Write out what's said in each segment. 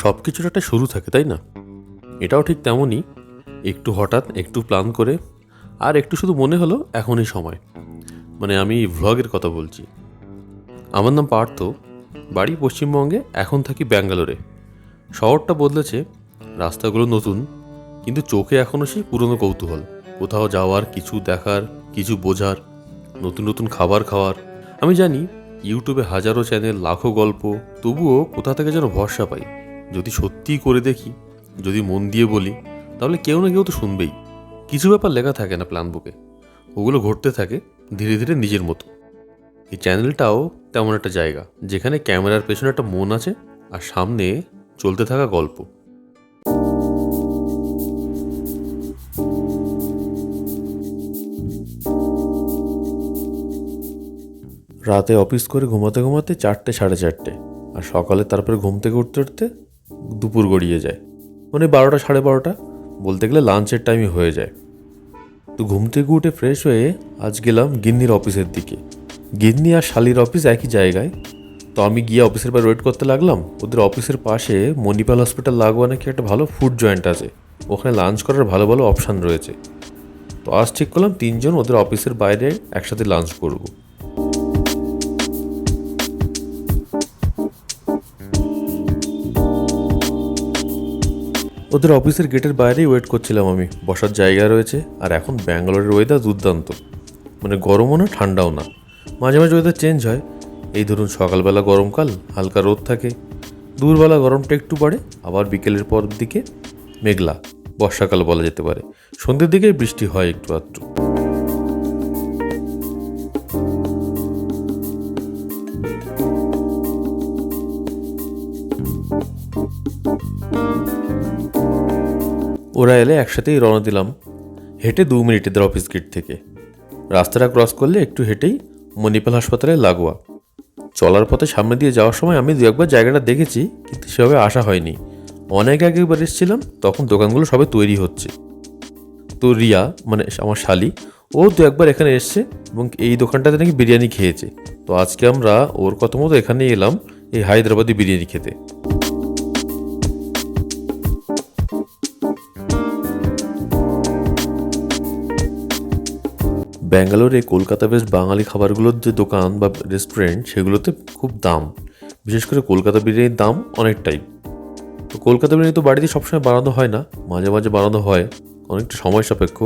সব কিছুর একটা শুরু থাকে, তাই না? এটাও ঠিক তেমনই। একটু হঠাৎ একটু প্ল্যান করে আর একটু শুধু মনে হলো এখনই সময়। মানে আমি ভ্লগের কথা বলছি। আমার নাম পার্থ, বাড়ি পশ্চিমবঙ্গে, এখন থাকি ব্যাঙ্গালোরে। শহরটা বদলেছে, রাস্তাগুলো নতুন, কিন্তু চোখে এখনও সেই পুরনো কৌতূহল। কোথাও যাওয়ার, কিছু দেখার, কিছু বোঝার, নতুন নতুন খাবার খাওয়ার। আমি জানি ইউটিউবে হাজারো চ্যানেল, লাখো গল্প, তবুও কোথা থেকে যেন ভরসা পাই। যদি সত্যিই করে দেখি, যদি মন দিয়ে বলি, তাহলে কেউ না কেউ তো শুনবেই। কিছু ব্যাপার লেখা থাকে না প্ল্যান বুকে, ওগুলো ঘটতে থাকে ধীরে ধীরে নিজের মতো। এই চ্যানেলটাও তেমন একটা জায়গা, যেখানে ক্যামেরার পেছনে একটা মন আছে আর সামনে চলতে থাকা গল্প। রাতে অফিস করে ঘুমাতে ঘুমাতে 4টে, 4:30, আর সকালে তারপরে ঘুম থেকে উঠতে উঠতে দুপুর গড়িয়ে যায়। মানে 12টা, 12:30, বলতে গেলে লাঞ্চের টাইমই হয়ে যায়। তো ঘুম থেকে উঠে ফ্রেশ হয়ে আজ গেলাম গিন্নির অফিসের দিকে। গিন্নি আর শালির অফিস একই জায়গায়। তো আমি গিয়ে অফিসের বাইরে ওয়েট করতে লাগলাম। ওদের অফিসের পাশে মণিপাল হসপিটাল লাগোয়া নাকি একটা ভালো ফুড জয়েন্ট আছে, ওখানে লাঞ্চ করার ভালো ভালো অপশান রয়েছে। তো আজ ঠিক করলাম 3জন ওদের অফিসের বাইরে একসাথে লাঞ্চ করব। ওদের অফিসের গেটের বাইরেই ওয়েট করছিলাম আমি। বসার জায়গা রয়েছে, আর এখন ব্যাঙ্গালোরের ওয়েদার দুর্দান্ত। মানে গরমও না, ঠান্ডাও না, মাঝে মাঝে ওয়েদার চেঞ্জ হয়। এই ধরুন সকালবেলা গরমকাল, হালকা রোদ থাকে, দুপুরবেলা গরমটা একটু বাড়ে, আবার বিকেলের পর দিকে মেঘলা, বর্ষাকাল বলা যেতে পারে। সন্ধ্যের দিকে বৃষ্টি হয় একটু আধটু। ওরা এলে একসাথেই রওনা দিলাম, হেঁটে 2 মিনিট এদের অফিস গেট থেকে। রাস্তাটা ক্রস করলে একটু হেঁটেই মণিপাল হাসপাতালে লাগোয়া। চলার পথে সামনে দিয়ে যাওয়ার সময় আমি 2-1বার জায়গাটা দেখেছি, কিন্তু সেভাবে আসা হয়নি। অনেক আগে একবার এসেছিলাম, তখন দোকানগুলো সবে তৈরি হচ্ছে। তো রিয়া, মানে আমার শালি, ও 2-1বার এখানে এসছে এবং এই দোকানটাতে নাকি বিরিয়ানি খেয়েছে। তো আজকে আমরা ওর কথা মতো এখানেই এলাম এই হায়দ্রাবাদি বিরিয়ানি খেতে। ব্যাঙ্গালোরে কলকাতা বেস্ট বাঙালি খাবারগুলোর যে দোকান বা রেস্টুরেন্ট, সেগুলোতে খুব দাম। বিশেষ করে কলকাতা বিরিয়ানির দাম অনেকটাই। তো কলকাতা বিরিয়ানি তো বাড়িতে সবসময় বানানো হয় না, মাঝে মাঝে বানানো হয়, অনেকটা সময় সাপেক্ষ।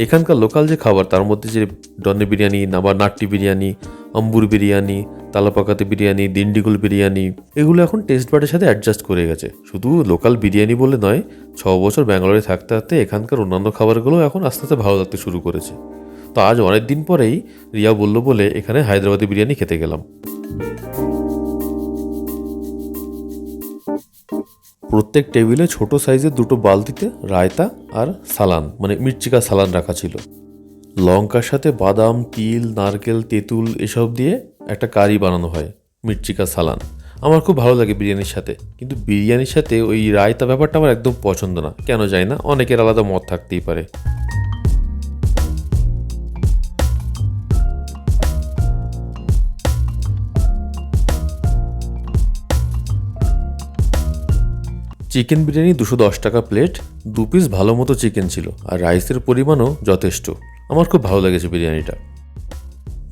এখানকার লোকাল যে খাবার, তার মধ্যে যে ডনে বিরিয়ানি, নাবার নাট্টি বিরিয়ানি, আম্বুর বিরিয়ানি, তালাপাকাতে বিরিয়ানি, দিন্ডিগুল বিরিয়ানি, এগুলো এখন টেস্ট বাডের সাথে অ্যাডজাস্ট করে গেছে। শুধু লোকাল বিরিয়ানি বলে নয়, 6 বছর ব্যাঙ্গালোরে থাকতে থাকতে এখানকার অন্যান্য খাবারগুলো এখন আস্তে আস্তে ভালো লাগতে শুরু করেছে। তো আজ অনেক দিন পরেই রিয়া বলল বলে এখানে হায়দ্রাবাদি বিরিয়ানি খেতে গেলাম। প্রত্যেক টেবিলে ছোট সাইজের 2টো বালতিতে রায়তা আর সালান, মানে মির্চিকা সালান রাখা ছিল। লঙ্কার সাথে বাদাম, তিল, নারকেল, তেঁতুল এসব দিয়ে একটা কারি বানানো হয়, মির্চিকা সালান। আমার খুব ভালো লাগে বিরিয়ানির সাথে, কিন্তু বিরিয়ানির সাথে ওই রায়তা ব্যাপারটা আমার একদম পছন্দ না, কেন যায় না, অনেকের আলাদা মত থাকতেই পারে। চিকেন বিরিয়ানি 210 টাকা প্লেট, 2 পিস ভালো মতো চিকেন ছিল, আর রাইসের পরিমাণও যথেষ্ট। আমার খুব ভালো লেগেছে বিরিয়ানিটা।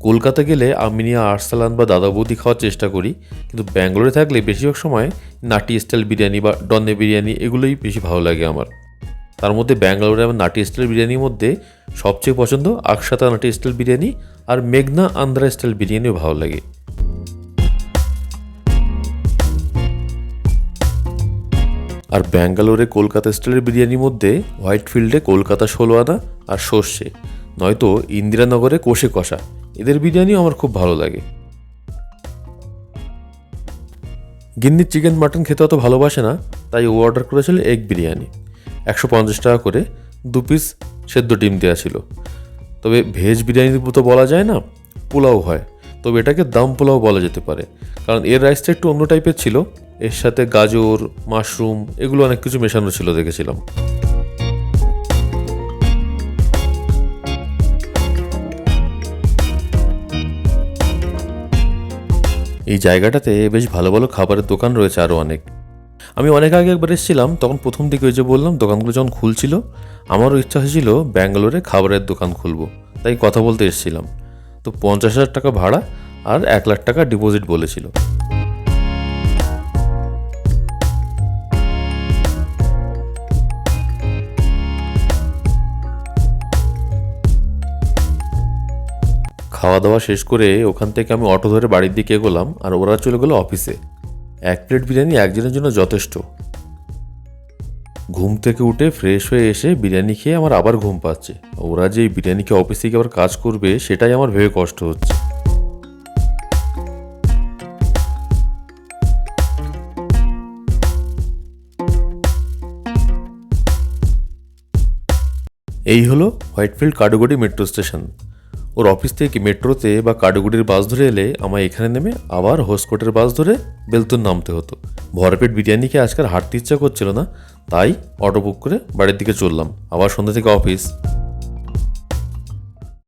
কলকাতা গেলে আমি নিয়ে আরসালান বা দাদা বৌদি খাওয়ার চেষ্টা করি, কিন্তু ব্যাঙ্গালোরে থাকলে বেশিরভাগ সময় নাটি স্টাইল বিরিয়ানি বা ডনে বিরিয়ানি, এগুলোই বেশি ভালো লাগে আমার। তার মধ্যে ব্যাঙ্গালোরে আমার নাটি স্টাইল বিরিয়ানির মধ্যে সবচেয়ে পছন্দ আকসাতা নাটি স্টাইল বিরিয়ানি, আর মেঘনা আন্ধ্রা স্টাইল বিরিয়ানিও ভালো লাগে। আর ব্যাঙ্গালোরে কলকাতা স্টাইলের বিরিয়ানির মধ্যে হোয়াইট ফিল্ডে কলকাতা 16 আনা আর সর্ষে, নয়তো ইন্দিরানগরে কষে কষা, এদের বিরিয়ানিও আমার খুব ভালো লাগে। গিন্নির চিকেন মাটন খেতে অত ভালোবাসে না, তাই ও অর্ডার করেছিল এগ বিরিয়ানি। 150 টাকা করে, 2 পিস সেদ্ধ ডিম দেওয়া ছিল। তবে ভেজ বিরিয়ানি তো বলা যায় না, পোলাও হয়, তবে এটাকে দম পোলাও বলা যেতে পারে, কারণ এর রাইসটা একটু অন্য টাইপের ছিল। এর সাথে গাজর, মাশরুম, এগুলো অনেক কিছু মেশানো ছিল দেখেছিলাম। এই জায়গাটাতে বেশ ভালো ভালো খাবারের দোকান রয়েছে আরও অনেক। আমি অনেক আগে একবার এসেছিলাম, তখন প্রথম দিকে ওই যে বললাম দোকানগুলো যখন খুলছিল, আমারও ইচ্ছা হয়েছিল ব্যাঙ্গালোরে খাবারের দোকান খুলবো, তাই কথা বলতে এসেছিলাম। তো 50,000 টাকা ভাড়া আর 1,00,000 টাকা ডিপোজিট বলেছিল। খাওয়া দাওয়া শেষ করে ওখান থেকে আমি অটো ধরে বাড়ির দিকে এগোলাম, আর ওরা চলে গেলো অফিসে। 1 প্লেট বিরিয়ানি একজনের জন্য যথেষ্ট। ঘুম থেকে উঠে ফ্রেশ হয়ে এসে বিরিয়ানি খেয়ে আমার আবার ঘুম পাচ্ছে। ওরা যে এই বিরিয়ানি খেয়ে অফিস থেকে আবার কাজ করবে, সেটাই আমার ভেবে কষ্ট হচ্ছে। এই হলো হোয়াইটফিল্ড কার্ডুগুড়ি মেট্রো স্টেশন। ওর অফিস থেকে মেট্রোতে বা কার্ডুগুড়ির বাস ধরে এলে আমায় এখানে নেমে আবার হোসকোটের বাস ধরে বেলতুন নামতে হতো। ভরপেট বিরিয়ানি খেয়ে আজকাল হাঁটতে ইচ্ছা করছিল না, তাই অটো বুক করে বাড়ির দিকে চললাম। আবার সন্ধ্যা থেকে অফিস।